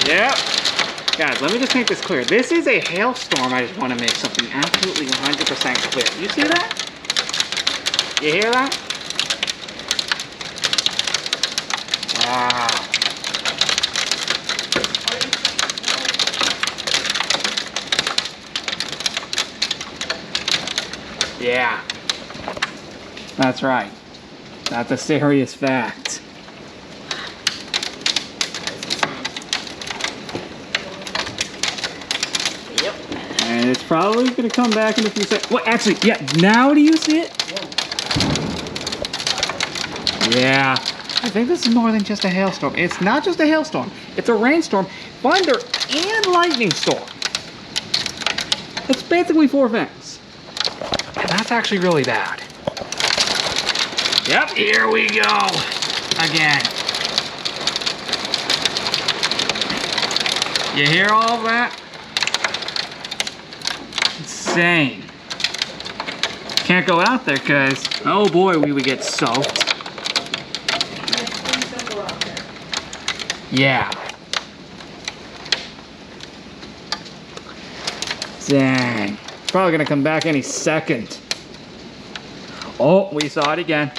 Yep. Guys, let me just make this clear. This is a hailstorm. I just want to make something absolutely 100% clear. You see that? You hear that? Wow. Yeah. That's right. That's a serious fact. Yep. And it's probably going to come back in a few seconds. Well, actually, yeah, now do you see it? Yeah. I think this is more than just a hailstorm. It's not just a hailstorm. It's a rainstorm, thunder, and lightning storm. It's basically 4 things. And that's actually really bad. Yep, here we go. Again. You hear all of that? Insane. Can't go out there because, oh boy, we would get soaked. Yeah. Dang. Probably gonna come back any second. Oh, we saw it again.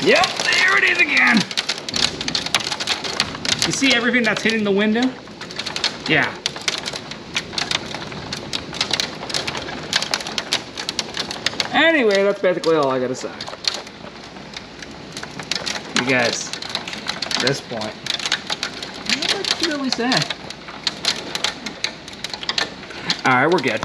Yep, there it is again. You see everything that's hitting the window? Yeah. Anyway, that's basically all I gotta say. You guys, at this point, what to really say? Alright, we're good.